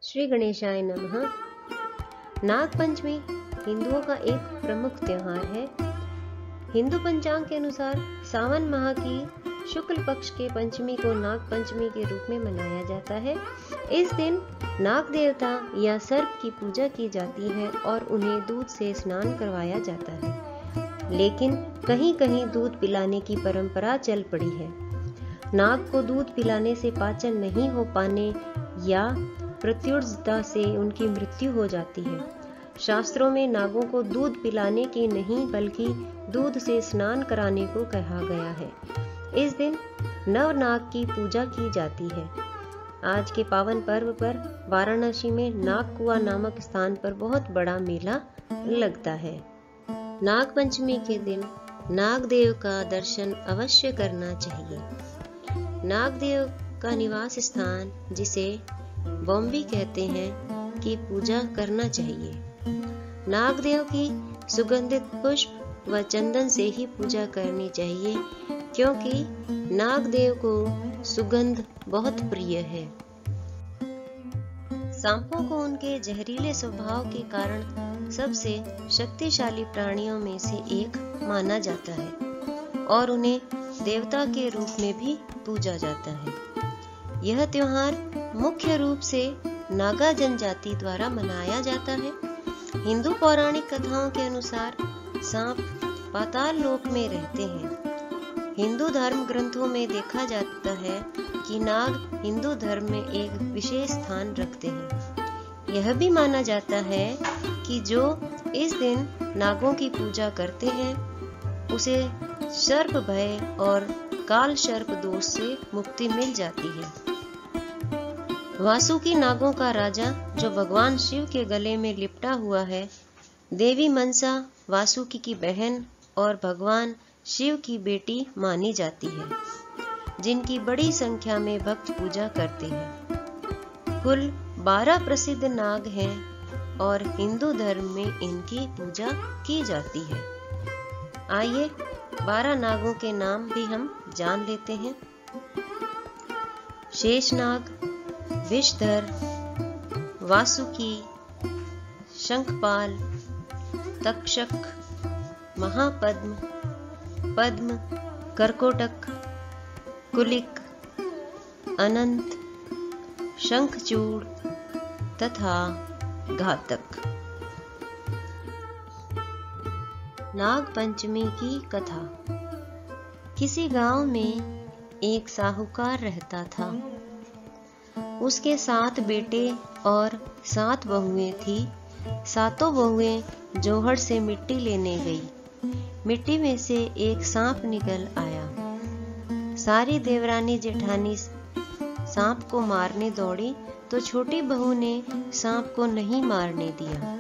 श्री गणेशाय नमः। नाग पंचमी हिंदुओं का एक प्रमुख त्योहार है। हिंदू पंचांग के अनुसार सावन माह की शुक्ल पक्ष के पंचमी को नाग पंचमी के रूप में मनाया जाता है। इस दिन नाग देवता या सर्प की पूजा की जाती है और उन्हें दूध से स्नान करवाया जाता है। लेकिन कहीं कहीं दूध पिलाने की परंपरा चल पड़ी है। नाग को दूध पिलाने से पाचन नहीं हो पाने या प्रत्युर्जता से उनकी मृत्यु हो जाती है। शास्त्रों में नागों को दूध पिलाने की नहीं बल्कि दूध से स्नान कराने को कहा गया है। इस दिन नवनाग की पूजा की जाती है। आज के पावन पर्व पर वाराणसी में नाग कुआ नामक स्थान पर बहुत बड़ा मेला लगता है। नाग पंचमी के दिन नागदेव का दर्शन अवश्य करना चाहिए। नागदेव का निवास स्थान, जिसे बॉम्बी कहते हैं, की पूजा करना चाहिए। नागदेव की सुगंधित पुष्प व चंदन से ही पूजा करनी चाहिए, क्योंकि नागदेव को सुगंध बहुत प्रिय है। सांपों को उनके जहरीले स्वभाव के कारण सबसे शक्तिशाली प्राणियों में से एक माना जाता है और उन्हें देवता के रूप में भी पूजा जाता है। यह त्योहार मुख्य रूप से नागा जनजाति द्वारा मनाया जाता है। हिंदू पौराणिक कथाओं के अनुसार सांप पाताल लोक में रहते हैं। हिंदू धर्म ग्रंथों में देखा जाता है कि नाग हिंदू धर्म में एक विशेष स्थान रखते हैं। यह भी माना जाता है कि जो इस दिन नागों की पूजा करते हैं उसे सर्प भय और काल सर्प दोष से मुक्ति मिल जाती है। वासुकी नागों का राजा, जो भगवान शिव के गले में लिपटा हुआ है, देवी मनसा वासुकी की बहन और भगवान शिव की बेटी मानी जाती है, जिनकी बड़ी संख्या में भक्त पूजा करते हैं। कुल 12 प्रसिद्ध नाग हैं और हिंदू धर्म में इनकी पूजा की जाती है। आइए 12 नागों के नाम भी हम जान लेते हैं। शेषनाग, विषधर, वासुकी, शंखपाल, तक्षक, महापद्म, पद्म, कर्कोटक, कुलिक, अनंत, शंखचूड़ तथा घातक। नाग पंचमी की कथा। किसी गांव में एक साहूकार रहता था। उसके 7 बेटे और 7 बहुएं थी। 7 बहुएं जोहड़ से मिट्टी लेने गई। मिट्टी में से एक सांप निकल आया। सारी देवरानी जेठानी सांप को मारने दौड़ी तो छोटी बहू ने सांप को नहीं मारने दिया।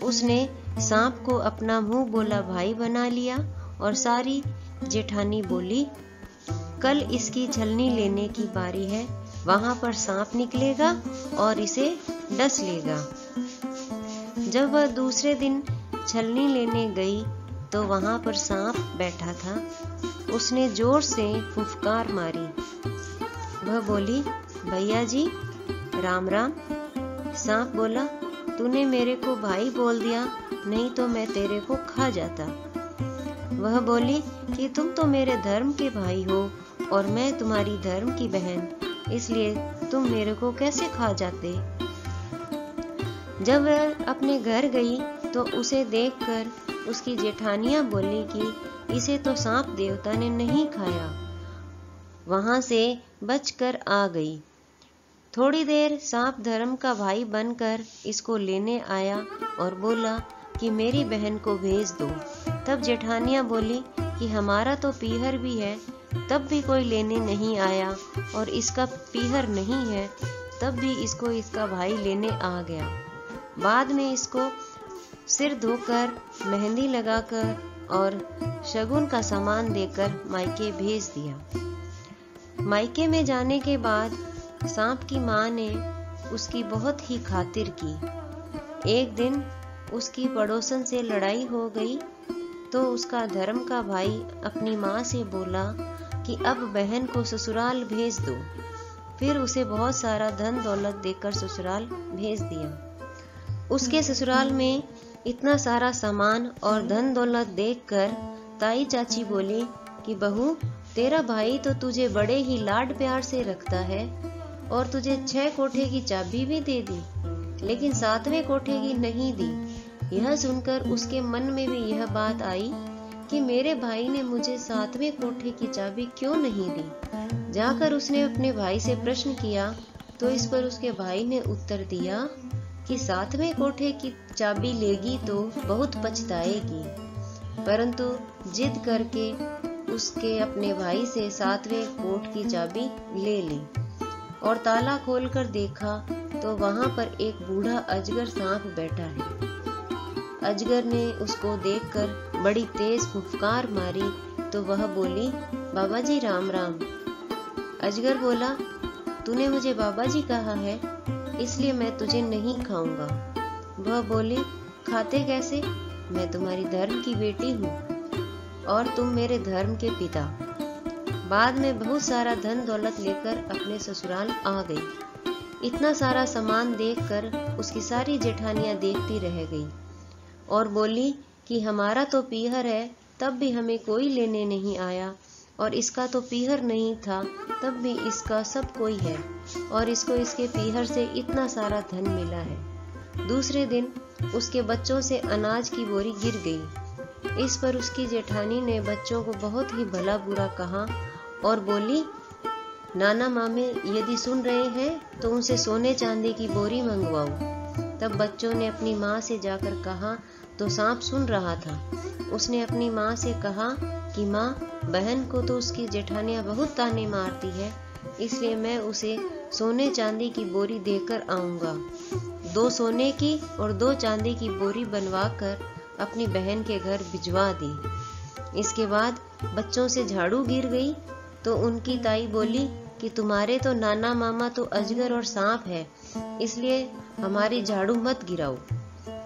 उसने सांप को अपना मुंह बोला भाई बना लिया और सारी जेठानी बोली, कल इसकी छलनी लेने की बारी है, वहां पर सांप निकलेगा और इसे डस लेगा। जब वह दूसरे दिन छलनी लेने गई तो वहां पर सांप बैठा था। उसने जोर से फुफकार मारी। वह बोली, भैया जी राम राम। सांप बोला, तूने मेरे को भाई बोल दिया, नहीं तो मैं तेरे को खा जाता। वह बोली कि तुम तो मेरे धर्म के भाई हो और मैं तुम्हारी धर्म की बहन, इसलिए तुम मेरे को कैसे खा जाते। जब वह अपने घर गई तो उसे देखकर उसकी जेठानियां बोली कि इसे तो सांप देवता ने नहीं खाया। वहां से बचकर आ गई। थोड़ी देर सांप धर्म का भाई बनकर इसको लेने आया और बोला कि मेरी बहन को भेज दो। तब जेठानियां बोली कि हमारा तो पीहर भी है, तब भी कोई लेने नहीं आया, और इसका पीहर नहीं है तब भी इसको इसका भाई लेने आ गया। बाद में इसको सिर धोकर, मेहंदी लगाकर और शगुन का सामान देकर मायके भेज दिया। मायके में जाने के बाद सांप की माँ ने उसकी बहुत ही खातिर की। एक दिन उसकी पड़ोसन से लड़ाई हो गई तो उसका धर्म का भाई अपनी माँ से बोला कि अब बहन को ससुराल भेज दो। फिर उसे बहुत सारा धन दौलत देकर ससुराल भेज दिया। उसके ससुराल में इतना सारा सामान और धन दौलत देखकर ताई चाची बोली कि बहू, तेरा भाई तो तुझे बड़े ही लाड प्यार से रखता है और तुझे 6 कोठे की चाबी भी दे दी, लेकिन 7वें कोठे की नहीं दी। यह सुनकर उसके मन में भी यह बात आई कि मेरे भाई ने मुझे 7वें कोठे की चाबी क्यों नहीं दी। जाकर उसने अपने भाई से प्रश्न किया तो इस पर उसके भाई ने उत्तर दिया कि 7वें कोठे की चाबी लेगी तो बहुत पछताएगी। परंतु जिद करके उसके अपने भाई से 7वें कोठ की चाबी ले ली और ताला खोलकर देखा तो वहां पर एक बूढ़ा अजगर सांप बैठा है। अजगर ने उसको देखकर बड़ी तेज फुफकार मारी तो वह बोली, बाबा जी राम राम। अजगर बोला, तूने मुझे बाबा जी कहा है इसलिए मैं तुझे नहीं खाऊंगा। वह बोली, खाते कैसे? मैं तुम्हारी धर्म की बेटी हूँ और तुम मेरे धर्म के पिता। बाद में बहुत सारा धन दौलत लेकर अपने ससुराल आ गई। इतना सारा सामान देखकर उसकी सारी जेठानियां देखती रह गई और बोली कि हमारा तो पीहर है तब भी हमें कोई लेने नहीं आया, और इसका तो पीहर नहीं था तब भी इसका सब कोई है, और इसको इसके पीहर से इतना सारा धन मिला है। दूसरे दिन उसके बच्चों से अनाज की बोरी गिर गई। इस पर उसकी जेठानी ने बच्चों को बहुत ही भला बुरा कहा और बोली, नाना मामे यदि सुन रहे हैं तो उनसे सोने चांदी की बोरी मंगवाओ। तब बच्चों ने अपनी माँ से जाकर कहा तो सांप सुन रहा था। उसने अपनी माँ से कहा कि माँ, बहन को तो उसकी जेठानियाँ बहुत ताने मारती है, इसलिए मैं उसे सोने चांदी की बोरी देकर आऊंगा। 2 सोने की और 2 चांदी की बोरी बनवाकर अपनी बहन के घर भिजवा दी। इसके बाद बच्चों से झाड़ू गिर गई तो उनकी ताई बोली कि तुम्हारे तो नाना मामा तो अजगर और सांप है, इसलिए हमारी झाड़ू मत गिराओ।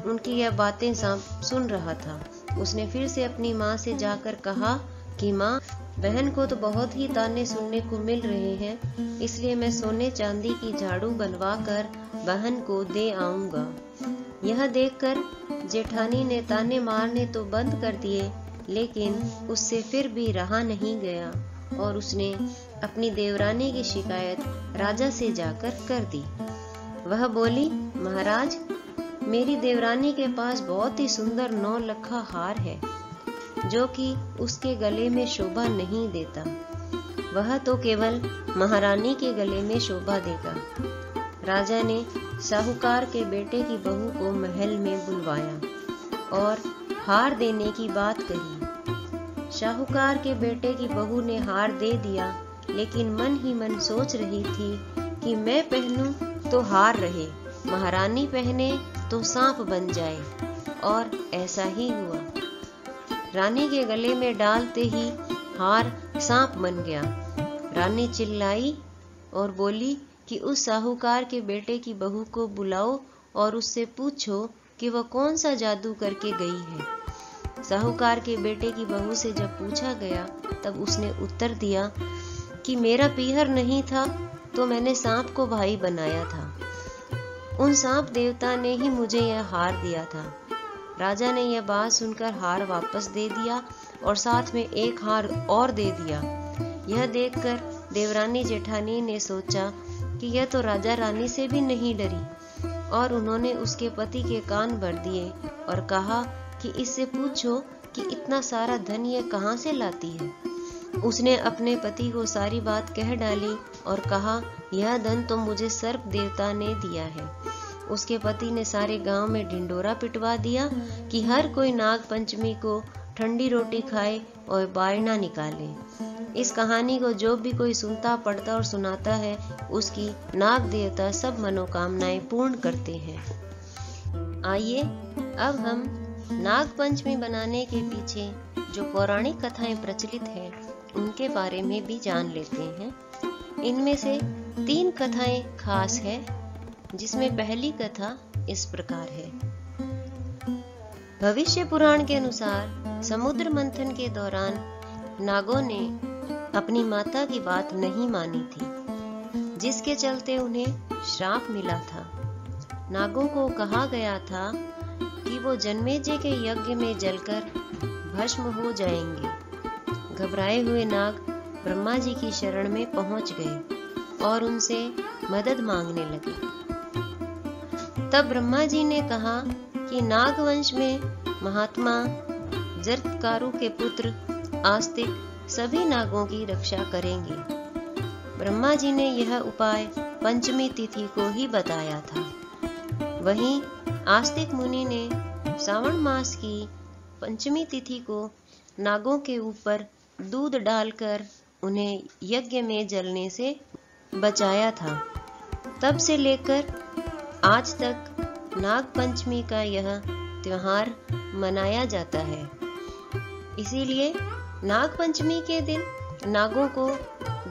उनकी यह बातें सांप सुन रहा था। उसने फिर से अपनी माँ से जाकर कहा कि माँ, बहन को तो बहुत ही ताने सुनने को मिल रहे हैं, इसलिए मैं सोने चांदी की झाड़ू बनवा कर बहन को दे आऊंगा। यह देखकर जेठानी ने ताने मारने तो बंद कर दिए, लेकिन उससे फिर भी रहा नहीं गया और उसने अपनी देवरानी की शिकायत राजा से जाकर कर दी। वह बोली, महाराज, मेरी देवरानी के पास बहुत ही सुंदर 9 लखा हार है जो कि उसके गले में शोभा नहीं देता। वह तो केवल महारानी के गले में शोभा देगा। राजा ने साहूकार के बेटे की बहू को महल में बुलवाया और हार देने की बात कही। साहूकार के बेटे की बहू ने हार दे दिया, लेकिन मन ही मन सोच रही थी कि मैं पहनूं तो हार रहे, महारानी पहने तो सांप बन जाए, और ऐसा ही हुआ। रानी के गले में डालते ही हार सांप बन गया। रानी चिल्लाई और बोली कि उस साहूकार के बेटे की बहू को बुलाओ और उससे पूछो कि वह कौन सा जादू करके गई है। साहूकार के बेटे की बहू से जब पूछा गया तब उसने उत्तर दिया कि मेरा पीहर नहीं था तो मैंने सांप को भाई बनाया था। उन सांप देवता ने ही मुझे यह हार दिया था। राजा ने यह बात सुनकर हार वापस दे दिया और साथ में एक हार और दे दिया। यह देखकर देवरानी जेठानी ने सोचा कि यह तो राजा रानी से भी नहीं डरी, और उन्होंने उसके पति के कान भर दिए और कहा कि इससे पूछो कि इतना सारा धन यह कहाँ से लाती है। उसने अपने पति को सारी बात कह डाली और कहा, यह धन तो मुझे सर्प देवता ने दिया है। उसके पति ने सारे गांव में ढिंडोरा पिटवा दिया कि हर कोई नाग पंचमी को ठंडी रोटी खाए और बायना निकाले। इस कहानी को जो भी कोई सुनता, पढ़ता और सुनाता है, उसकी नाग देवता सब मनोकामनाएं पूर्ण करते हैं। आइए अब हम नाग पंचमी बनाने के पीछे जो पौराणिक कथाएं प्रचलित है उनके बारे में भी जान लेते हैं। इनमें से 3 कथाएं खास है, जिसमें पहली कथा इस प्रकार है। भविष्य पुराण के अनुसार समुद्र मंथन के दौरान नागों ने अपनी माता की बात नहीं मानी थी। जिसके चलते उन्हें श्राप मिला था। नागों को कहा गया था कि वो जन्मेजय के यज्ञ में जलकर भस्म हो जाएंगे। घबराए हुए नाग ब्रह्मा जी की शरण में पहुंच गए और उनसे मदद मांगने लगे। तब ब्रह्मा जी ने कहा कि नागवंश में महात्मा जरत्कारु के पुत्र आस्तिक सभी नागों की रक्षा करेंगे। ब्रह्मा जी ने यह उपाय पंचमी तिथि को ही बताया था। वहीं आस्तिक मुनि ने श्रावण मास की पंचमी तिथि को नागों के ऊपर दूध डालकर उन्हें यज्ञ में जलने से बचाया था। तब से लेकर आज तक नाग पंचमी का यह त्योहार मनाया जाता है। इसीलिए नाग पंचमी के दिन नागों को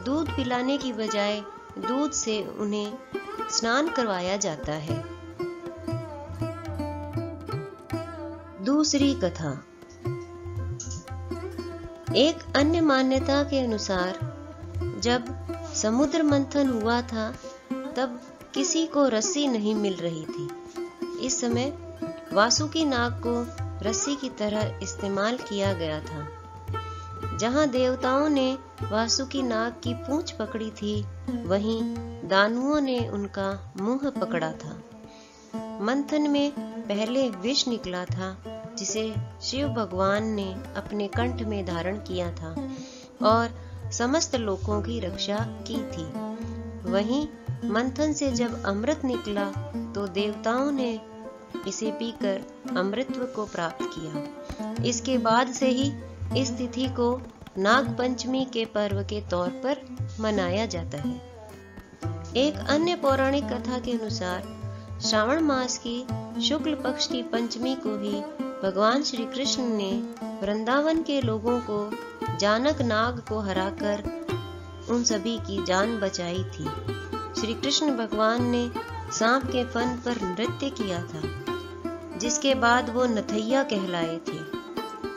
दूध पिलाने की बजाय दूध से उन्हें स्नान करवाया जाता है। दूसरी कथा। एक अन्य मान्यता के अनुसार जब समुद्र मंथन हुआ था तब किसी को रस्सी नहीं मिल रही थी। इस समय वासुकी नाग को रस्सी की तरह इस्तेमाल किया गया था। जहां देवताओं ने वासुकी नाग की पूंछ पकड़ी थी, वहीं दानवों ने उनका मुंह पकड़ा था। मंथन में पहले विष निकला था, जिसे शिव भगवान ने अपने कंठ में धारण किया था और समस्त लोकों की रक्षा की थी। वहीं मंथन से जब अमृत निकला तो देवताओं ने इसे पीकर अमृतत्व को प्राप्त किया। इसके बाद से ही इस तिथि को नाग पंचमी के पर्व के तौर पर मनाया जाता है। एक अन्य पौराणिक कथा के अनुसार श्रावण मास की शुक्ल पक्ष की पंचमी को ही भगवान श्री कृष्ण ने वृंदावन के लोगों को जानक नाग को हराकर उन सभी की जान बचाई थी। श्री कृष्ण भगवान ने सांप के फन पर नृत्य किया था, जिसके बाद वो नथैया कहलाए थे।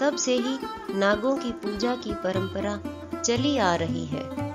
तब से ही नागों की पूजा की परंपरा चली आ रही है।